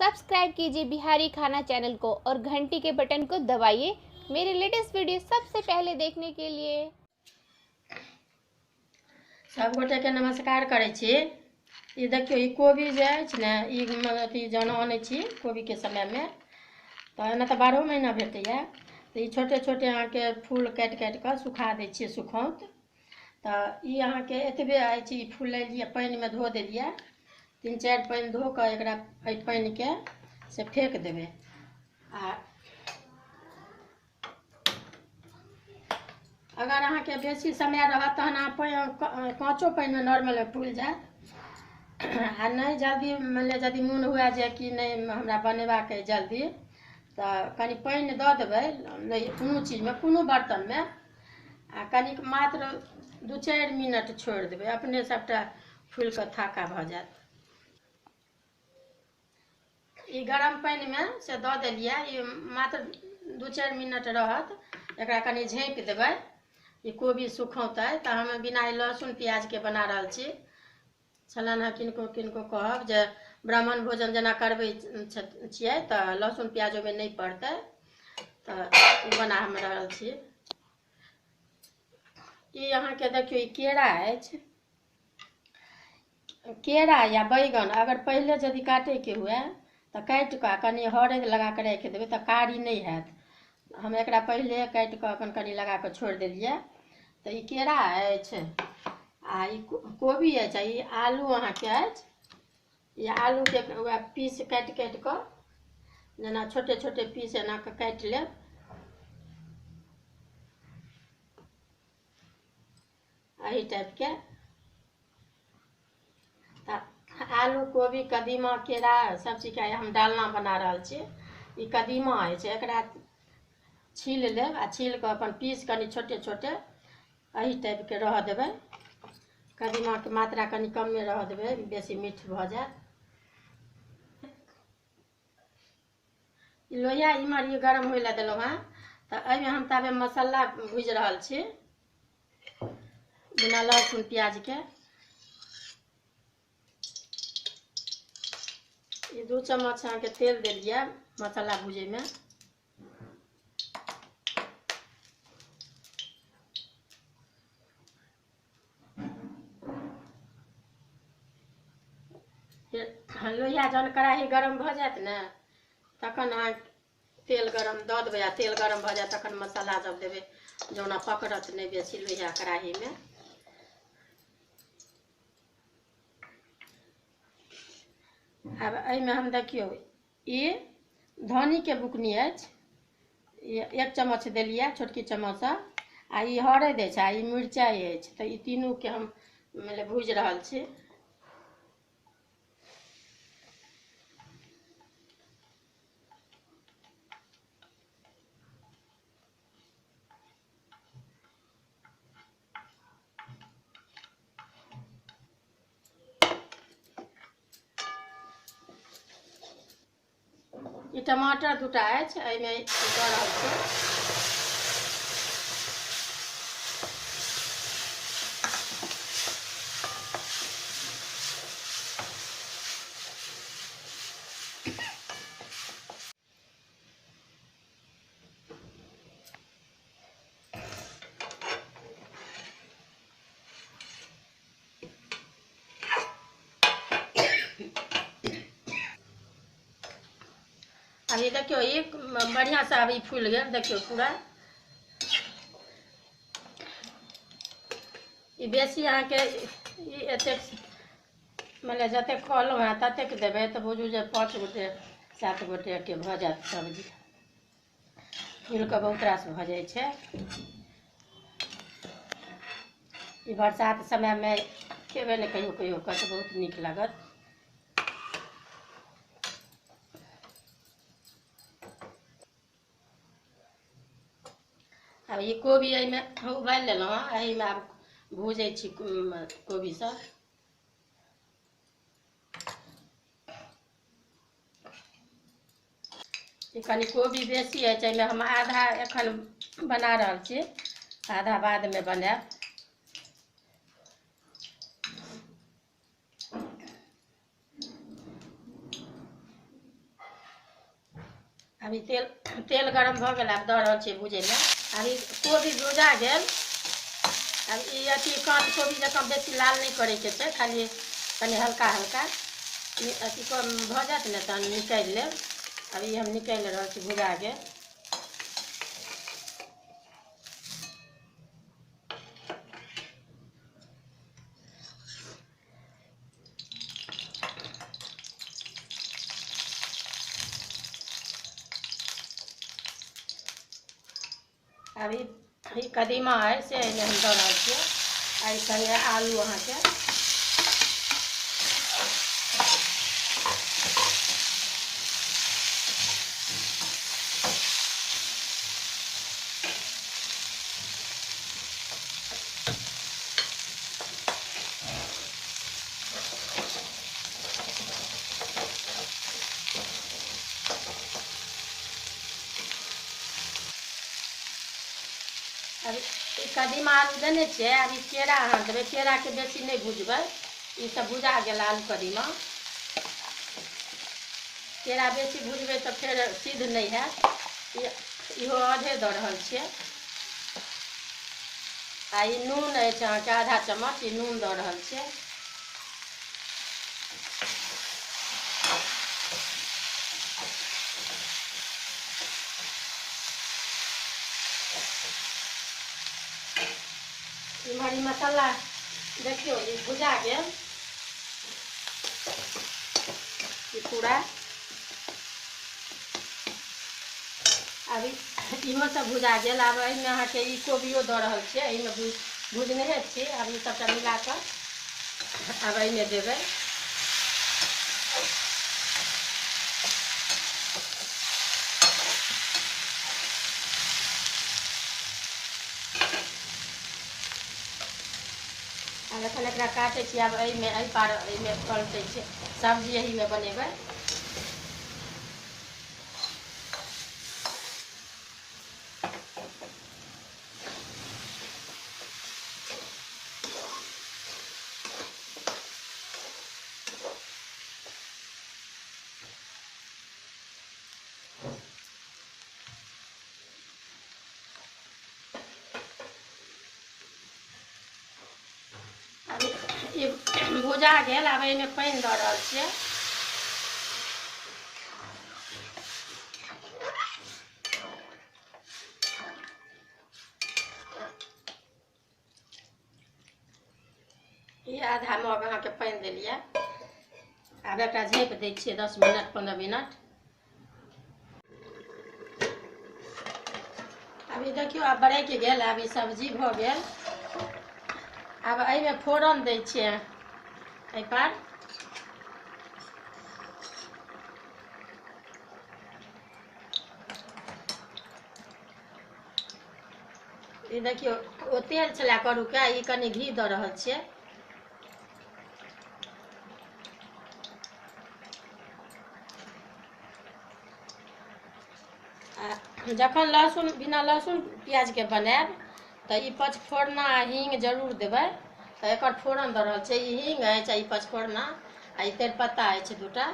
Subscribe कीजिए बिहारी खाना channel को और घंटी के बटन को दबाइए मेरे लेटेस्ट वीडियो सबसे पहले देखने के लिए। सब गोटे के नमस्कार करै छी। ई देखियो ई कोबी जे अछि ने, ई अथी जहन आनै छी कोबी के समय में तो एना तो 12 महीना भेटैया। तो ई छोटे छोटे अहाँ के फूल काटि काटि कऽ सुखा दै छियै सुखौत। तो ई अहाँ के एतबे अछि, ई फूल लिअ पानि में धो देलियै, 3-4 पानि धो कऽ एकरा पानि के से फेंक देबै। आ अगर अहाँ के बेसी समय रहत तहन अहाँ काँचो पानि में नॉर्मल फूल जायत। आ नहीं जल्दी मानि यदि मोन हुए जे कि नहीं हमरा बनेबाक है जल्दी, तो कनी पानि दऽ देबै कोनो चीज में, कोनो बर्तन में, आ कनिक मात्र 2-4 मिनट छोड़ि देबै, अपने सबटा फूल कऽ थाका भऽ जायत। ई गरम पानि में से दऽ देलियै, ई मात्र 2-4 मिनट रहत। एकरा कनी झाँपि देबै। ई कोबी सुखौतै तऽ हम बिना लहसुन प्याज के बना रहल छी। छलनि हँ किनको किनको कहब जे ब्राह्मण भोजन जेना करबै छियै तऽ लहसुन प्याज ओहिमे नहीं पड़तै, तऽ बना हम रहल छी। ई अहाँ के देखियो ई केरा अछि, केरा या बैगन अगर पहले यदि काटे के हुए तो काटि कऽ कनी हरैद लगा कऽ राखि देबै तऽ कारी नहीं हैत। हम एकरा पहले काटि कऽ अपन कनी लगा कऽ छोड़ि देलियै। तऽ ई केरा अछि, आ ई कोबी अछि, आ ई आलू अहाँ के अछि। ई आलू के वएह पीस काटि काटि कऽ जेना छोटे छोटे पीस एना कऽ काटि लेब। एही टाइप के आलू कोबी कदीमा केरा सब चीज के हम डालना बना रहल छी। ई कदीमा अछि, एकरा छील लेब आ छील कऽ अपन पीस कनी छोटे छोटे एही टाइप के रह देबै। कदीमा के मात्रा कनी कमे रह देबै, बेसी मीठ भऽ जायत। लोहिया इमहर ये गरम होइ लए देलहुँ हँ, तऽ एहिमे हम ताबे मसाला भूजि रहल छी बिना लहसुन प्याज के। ई 2 चम्मच अहाँ के तेल देलियै मसाला भूजे में। लोहिया जहन कढ़ाई गरम भऽ जायत ने, तखन अहाँ तेल गरम दऽ देबै, आ तेल गरम भऽ जायत तखन मसाला सब देबै, जौना पकड़त नहीं बेसी लोहिया कढ़ाई में। आब एहिमे हम देखियो ई धनी के बुकनी अछि, 1 चम्मच देलियै छोटकी चम्मच से, आ ई हरैद अछि, आ ई मिरचाई अछि। तऽ ई तीनू के हम मतलब भूजि रहल छी। ई टमाटर 2टा अछि, एहिमे दऽ रहल छी। अभी देखियो ई बढ़िया से अभी फूल गेल, देखियो पूरा। ई बेसी अहाँ के एतेक मतलब जते कहलहुँ हँ ततेक देबै तऽ बुझू जे 5 गोटे 7 गोटे के भऽ जायत सब्जी। फूल के बहुत रास भऽ जाइ छै। ई बरसात समय में खेबै ने कहियो कहियो कऽ तऽ बहुत नीक लागत। अब ये कोबी एहिमे उबालि लेलहुँ हँ, एहिमे आब भूजै छी कोबी सब। ई कनी कोबी बेसी अछि, एहिमे हम आधा एखन बना रहल छी, आधा बाद में बनायब। अभी तेल गरम भऽ गेल, आब दऽ रहल छियै भूजै लए। अभी कोबी भुजा गेल। अब ई अथी काँच कोबी जकाँ बेसी लाल नहीं करैके छै, खाली कनि हल्का हल्का अथी भऽ जायत ने तहन निकालि लेब। अभी हम निकालि रहल छी, भुजा गेल। अभी कदीमा है से हम दऽ रहल छियै, एहि संगे आलू अहाँके। अभी कदीमा आलू देने छियै, अभी केरा अहाँ देबै। केराके बेसी नहीं भुजबै, ई सब भुजा गेल आलू कदीमा। केरा बेसी भुजबै तऽ फेर सिद्ध नहीं हैत। इहो आधे दऽ रहल छियै। आ ई नून अछि अहाँके आधा चम्मच, ई नून दऽ रहल छियै। इम्हर ई मसाला देखियो ई भुजा गेल, ई पूरा। अभी इहो सब भुजा गेल। आब एहिमे अहाँके ई कोबियो दऽ रहल छियै, एहिमे भुजने छी। आब ई सबटा मिला कऽ आब एहिमे देबै। आब एखन एकरा काटै छी, आब एहिमे एहि पार एहिमे पलटै छै, सब्जी एहीमे बनेबै। ई भुजा गेल, आब एहिमे पानि दऽ रहल छियै। ई आधा मग अहाँके पानि देलियै। आब एकरा झाँपि दै छियै 10 मिनट 15 मिनट। अभी देखियो आब बरकि गेल, आब ई सब्जी भऽ गेल। आब एहिमे फोरन दै छियै, एहि पर। ई देखियो ओ तेल छलै करू के, ई कनि घी दऽ रहल छियै। आ जखन लहसुन बिना लहसुन प्याजके बनायब तऽ ई पचफोरना आ हींग जरूर देबै। तऽ एकर फोरन दऽ रहल छियै। ई हींग अछि, ई पचफोरना आ ई तेजपत्ता अछि 2टा,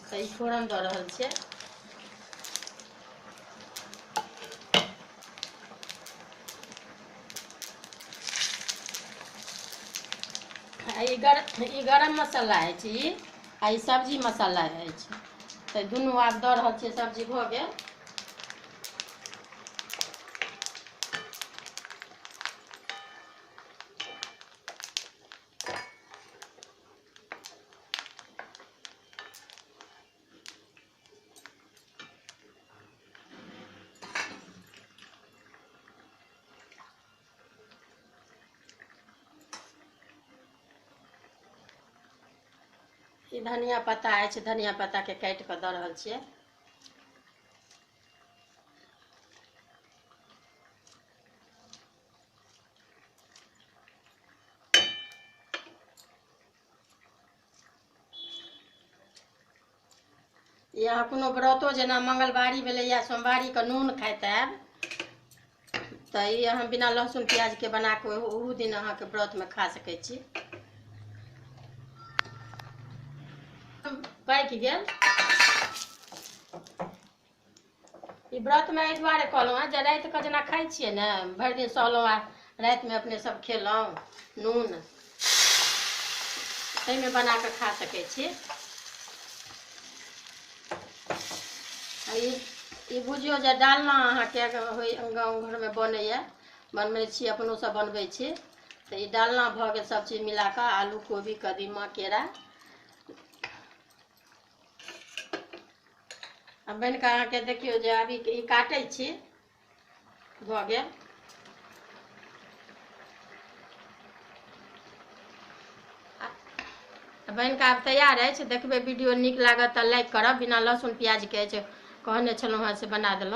तऽ ई फोरन दऽ रहल छियै। ई गरम मसाला अछि, ई सब्जी मसाला अछि। तऽ दुनू आब दऽ रहल छियै, सब्जी भऽ गेल। ई धनिया पत्ता अछि, धनिया पत्ता के काटि कऽ दऽ रहल छियै। या कोनो व्रतो जेना मंगलवारी भेलै या सोमवारी के नून खाइत हैब, तऽ ई अहाँ बिना लहसुन प्याज के बना कऽ ओहू दिन अहाँके व्रत में खा सकै छी। पाकि गेल। ई व्रतमे एहि दुआरे कहलहुँ हेँ जे रातिके जेना खाइ छियै ने, भरि दिन सहलहुँ आ रातिमे अपने सब खेलहुँ नून, ताहिमे बना कऽ खा सकै छी। ई बुझियौ जे डालना अहाँके गाँव घरमे बनैए, बनबै छी, अपनो सब बनबै छी। तऽ ई डालना भऽ गेल सब चीज मिला कऽ, आलू कोबी कदीमा केरा। अब बनि कऽ अहाँके देखियौ जे अभी ई काटै छी, भऽ गेल। बनि कऽ आब तैयार अछि। देखबै वीडियो नीक लागत तऽ लाइक करब। बिना लहसुन प्याजके कहने छलहुँ हेँ से बना देलहुँ।